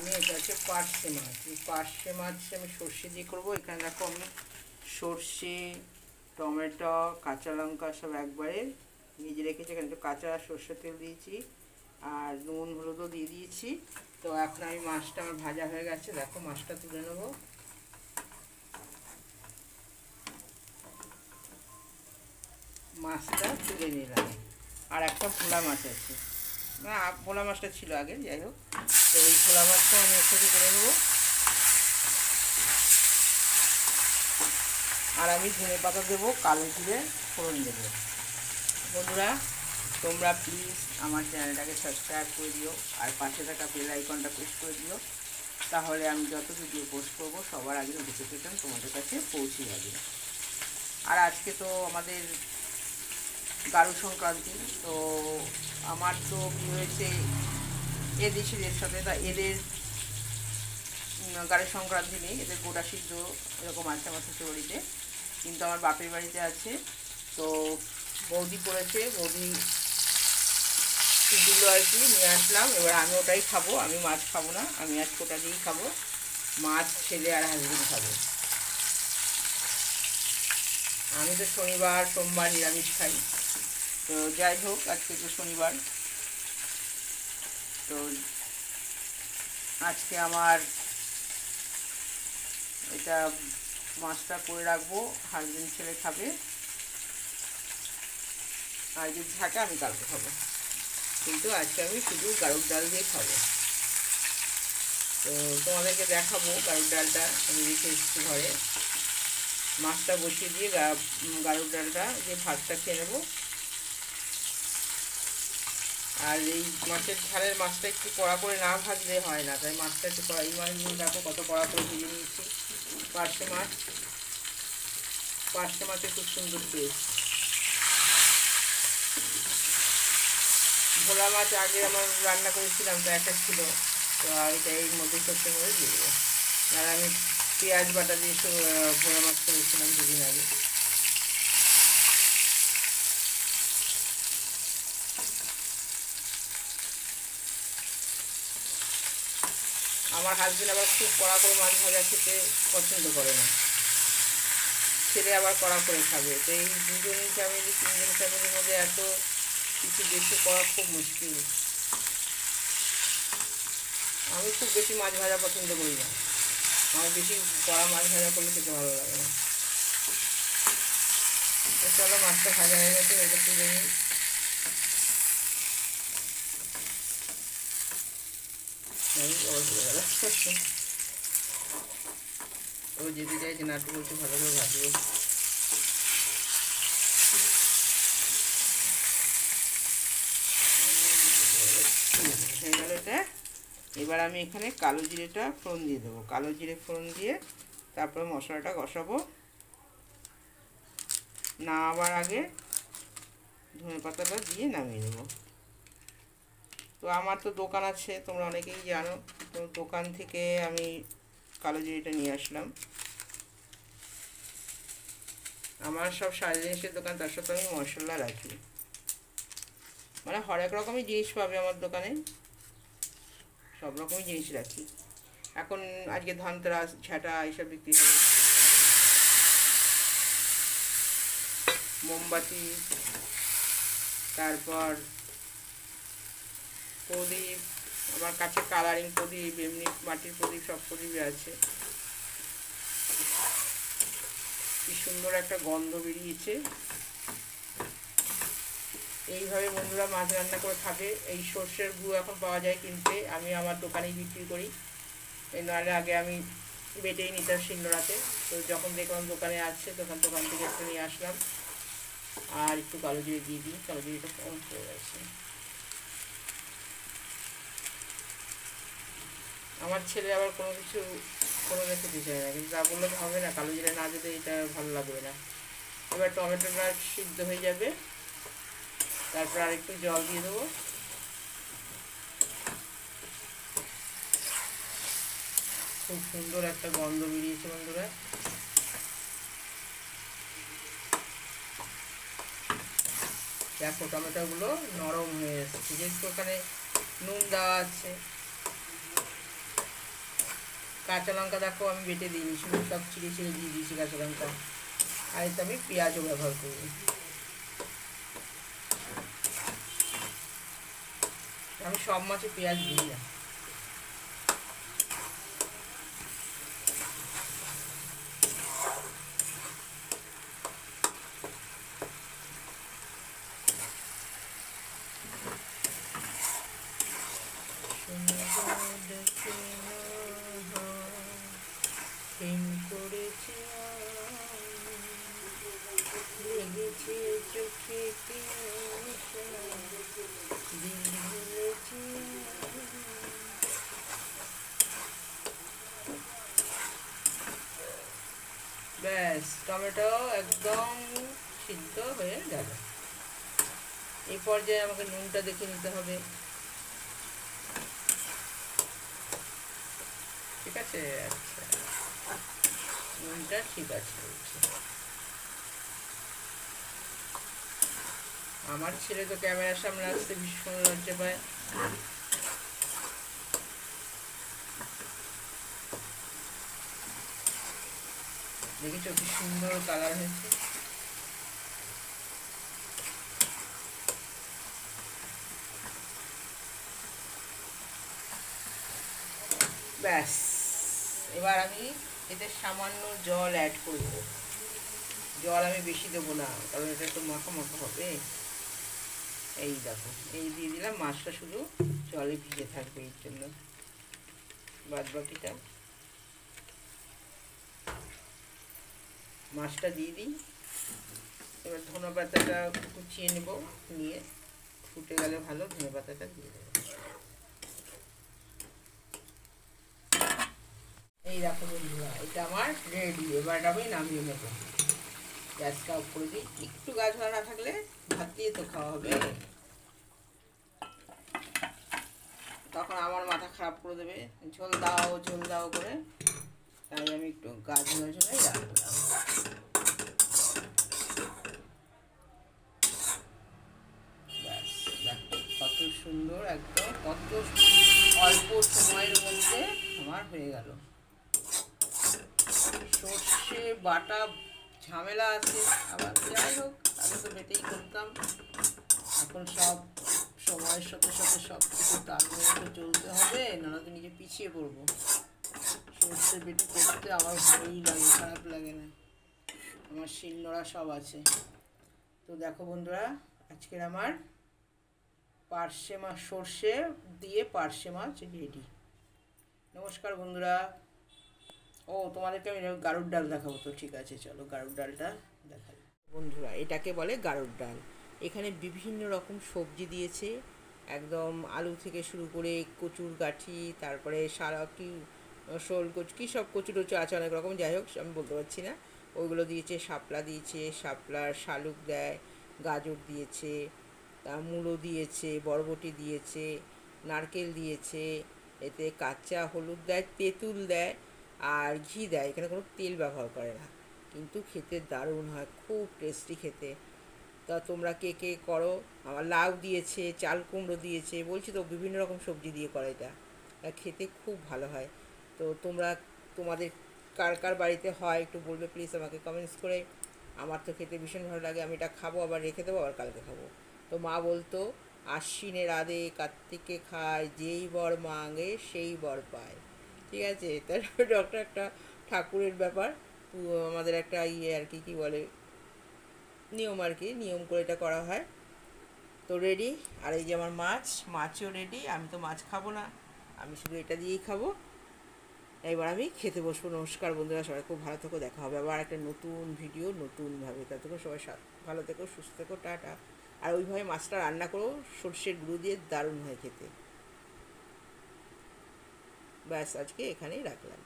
আমি এটা হচ্ছে পার্শে মাছ। এই পার্শে মাছ আমি সর্ষে দিয়ে করবো। এখানে দেখো আমি সর্ষে, টমেটো, কাঁচা লঙ্কা সব একবারে ভেজে রেখেছি। এখানে একটু কাঁচা সর্ষের তেল দিয়েছি আর নুন হলুদও দিয়ে দিয়েছি। তো এখন আমি মাছটা আমার ভাজা হয়ে গেছে, দেখো মাছটা তুলে নেবো। মাছটা তুলে নিলাম। আর একটা ভোলা মাছ আছে, না ভোলা মাছটা ছিল আগে, যাই হোক। তো এই ভোলা মাছটা আমি একসাথে করে নেবো। আর আমি ধনে পাতা দেবো, কালো জিরে ফোড়ন দেবো। বন্ধুরা তোমরা প্লিজ আমার চ্যানেলটাকে সাবস্ক্রাইব করে দিও আর পাশে থাকা বেল আইকনটা প্রেস করে দিও, তাহলে আমি যত ভিডিও পোস্ট করবো সবার আগে নোটিফিকেশন তোমাদের কাছে পৌঁছে যাবে। আর আজকে তো আমাদের গারু সংক্রান্তি, তো আমার তো বিয়ে হয়েছে এদেশিদের সাথে, তা এদের গারু সংক্রান্তি নেই, এদের গোটা সিদ্ধ এরকম আছে আমার শ্বশুর বাড়িতে, কিন্তু আমার বাপের বাড়িতে আছে। তো বৌদি করেছে, বৌদি দিল আর কি, নিয়ে আসলাম। এবার আমি ওটাই খাবো, আমি মাছ খাবো না, আমি আজকে ওটা দিয়েই খাবো। মাছ ছেলে আর হাজবেন্ড খাবো। আমি তো শনিবার সোমবার নিরামিষ খাই। তো যাই হোক, আজকে তো শনিবার, তো আজকে আমার এটা মাছটা করে রাখবো, হাজবেন্ড ছেলে খাবে, আর যদি থাকে আমি কালকে খাবো, কিন্তু আজকে আমি শুধু গাড়ুর ডাল দিয়ে খাবো। তো তোমাদেরকে দেখাবো গাড়ুর ডালটা আমি রেখে এসেছি ঘরে। মাছটা বসিয়ে দিয়ে গাড়ুর ডালটা যে ভাতটা খেয়ে নেবো। আর এই মাছের ঝালের মাছটা একটু কড়া করে না ভাজলে হয় না, তাই মাছটা একটু কড়া, এই মাছগুলো দেখো কত কড়া করে ভেজে নিয়েছি। পার্শে মাছ, পার্শে মাছের খুব সুন্দর টেস্ট। ভোলা মাছ আগে আমার রান্না করেছিলাম, তো একটা ছিল, তো এটা এর মধ্যে সর্ষের মধ্যে দিয়ে দেবো। আর আমি পেঁয়াজ বাটা দিয়ে ভোলা মাছ করেছিলাম দুদিন আগে। আমার হাজবেন্ড আবার খুব কড়া করে মাছ ভাজা খেতে পছন্দ করে না, ছেলে আবার কড়া করে খাবে। তো এই দুজন ফ্যামিলি, তিনজন ফ্যামিলির মধ্যে এত কিছু বেশি করা খুব মুশকিল। আমি খুব বেশি মাছ ভাজা পছন্দ করি না, আমার বেশি কড়া মাছ ভাজা করলে খেতে ভালো লাগে না। তো চলো, মাছটা ভাজা হয়ে গেছে, এটা তুলে নিই। ও যেতে চাইছে নাটু বলছে ভালো করে ভাজবো। হয়ে গেল এটা। এবার আমি এখানে কালো জিরেটা ফোড়ন দিয়ে দেবো, কালো জিরে ফোড়ন দিয়ে তারপরে মশলাটা কষাবো। নামাবার আগে ধনে পাতাটা দিয়ে নামিয়ে দেবো। তো আমার তো দোকান আছে, তোমরা অনেকেই জানো, তো দোকান থেকে আমি কালো জিরেটা নিয়ে আসলাম। আমার সব সারা জিনিসের দোকান, তার সাথে আমি মশলা রাখি, মানে হরেক রকমই জিনিস পাবে আমার দোকানে, সব রকমই জিনিস রাখি। এখন আজকে ধানতেরাস, ঝাঁটা এইসব বিক্রি হবে, মোমবাতি, তারপর প্রদীপ, আমার কাছে কালারিং প্রদীপ, এমনি মাটির প্রদীপ, সব প্রদীপই আছে। কি সুন্দর একটা গন্ধ বেরিয়েছে। এইভাবে বন্ধুরা মাছ রান্না করে খাবে। এই সর্ষের গুঁড়ো এখন পাওয়া যায় কিনতে, আমি আমার দোকানেই বিক্রি করি। নাহলে আগে আমি বেটেই নিতাম শিলনোড়াতে, তো যখন দেখলাম দোকানে আছে, দোকান থেকে একটু নিয়ে আসলাম। আর একটু কালো জিরে দিয়ে দিই, কালো জিরেটা কম পড়ে গেছে। আমার ছেলে আবার কোনো কিছু কোনো খেতে চায় না, কিন্তু তা বললে হবে না, কালো জিরে না দিলে এটা ভালো লাগবে না। এবার টমেটোটা সিদ্ধ হয়ে যাবে, তারপর আর একটু জল দিয়ে দেবো। খুব সুন্দর একটা গন্ধ বেরিয়েছে বন্ধুরা। দেখো টমেটোগুলো নরম হয়ে এসেছে, যেহেতু ওখানে নুন দেওয়া আছে। কাঁচা লঙ্কা দেখো আমি বেটে দিইনি, শুধু সব ছিঁড়ে ছিঁড়ে দিয়ে দিয়েছি কাঁচা লঙ্কা। আর এতে আমি পেঁয়াজও ব্যবহার করব। আমি সব মাছে পেঁয়াজ দিই না। ব্যাস, টমেটো একদম সিদ্ধ হয়ে গেল। এই পর্যায়ে আমাকে নুনটা দেখে নিতে হবে। ঠিক আছে, আচ্ছা নুনটা ঠিক আছে। আমার ছেলে তো ক্যামেরার সামনে আসতে ভীষণ লজ্জা পায়। দেখেছো কি সুন্দর কালার হয়েছে। ব্যাস, এবার আমি এতে সামান্য জল অ্যাড করব। জল আমি বেশি দেবো না, কারণ এটা একটু মাখা মাখা হবে। এই দেখো, এই দিয়ে দিলাম, মাছটা শুধু জলে ভিজে থাকবে এর জন্য। বাদ বাকিটা মাছটা দিয়ে দিই। এবার ধনে পাতাটা কুচিয়ে নেব, নিয়ে ফুটে গেলে ভালো ধনে পাতাটা দিয়ে দেবো। এই দেখো বন্ধুরা, এটা আমার রেডি। এবার আমি নামিয়ে নেবো। গ্যাসটা অফ করে দিই। একটু গাছ ভাড়া না থাকলে ভাত দিয়ে তো খাওয়া হবে, তখন আমার মাথা খারাপ করে দেবে, ঝোল দাও ঝোল দাও করে। তাই আমি একটু গাছ ঝোলাই রাখলাম। ব্যাস দেখো কত সুন্দর, একদম কত অল্প সময়ের মধ্যে আমার হয়ে গেল। সর্ষে বাটা ঝামেলা আছে, আবার যাই হোক আমি তো বেটেই করতাম। এখন সব সময়ের সাথে সাথে সব কিছু তাল মেরে চলতে হবে, নাহলে তো নিজে পিছিয়ে পড়বো। সর্ষে বেটে করতে আমার ভালোই লাগে, খারাপ লাগে না। আমার শিলনোড়া সব আছে। তো দেখো বন্ধুরা, আজকের আমার পার্শে মাছ, সর্ষে দিয়ে পার্শে মাছ রেডি। নমস্কার বন্ধুরা। ও, তোমাদেরকে আমি গাড়ুর ডাল দেখাবো, তো ঠিক আছে চলো গাড়ুর ডালটা দেখাই। বন্ধুরা, এটাকে বলে গাড়ুর ডাল। এখানে বিভিন্ন রকম সবজি দিয়েছে, একদম আলু থেকে শুরু করে কচুর গাঠি, তারপরে সারা কি শোল কচু, কী সব কচু টচু আছে অনেক রকম, যাই হোক আমি বলতে পারছি না। ওইগুলো দিয়েছে, শাপলা দিয়েছে, শাপলার শালুক দেয়, গাজর দিয়েছে, মূলো দিয়েছে, বরবটি দিয়েছে, নারকেল দিয়েছে, এতে কাঁচা হলুদ দেয়, তেঁতুল দেয়, আর ঘি দেয়। এখানে কোনো তেল ব্যবহার করে না, কিন্তু খেতে দারুণ হয়, খুব টেস্টি খেতে। তা তোমরা কে কে করো? আমার লাউ দিয়েছে, চাল কুমড়ো দিয়েছে, বলছি তো বিভিন্ন রকম সবজি দিয়ে করে এটা, খেতে খুব ভালো হয়। তো তোমরা, তোমাদের কার কার বাড়িতে হয় একটু বলবে প্লিজ আমাকে কমেন্টস করে। আমার তো খেতে ভীষণ ভালো লাগে, আমি এটা খাবো, আবার রেখে দেবো, আবার কালকে খাবো। তো মা বলতো, আশ্বিনের আদে কার্তিকে খায়, যেই বর মাঙে সেই বর পায়। ঠিক আছে, তারপরে ডক্টর একটা ঠাকুরের ব্যাপার, আমাদের একটা আর কি কী বলে নিয়ম, আর কি নিয়ম করে এটা করা হয়। তো রেডি। আর এই যে আমার মাছও রেডি। আমি তো মাছ খাবো না, আমি শুধু এটা দিয়েই খাবো। এবার আমি খেতে বসবো। নমস্কার বন্ধুরা, সবাই খুব ভালো থেকো, দেখা হবে আবার একটা নতুন ভিডিও নতুনভাবে। ততক্ষণ সবাই ভালো থেকো, সুস্থ থেকো, টাটা। আর ওইভাবে মাছটা রান্না করো সর্ষের গুঁড়ো দিয়ে, দারুণ হয় খেতে। ব্যাস, আজকে এখানেই রাখলাম।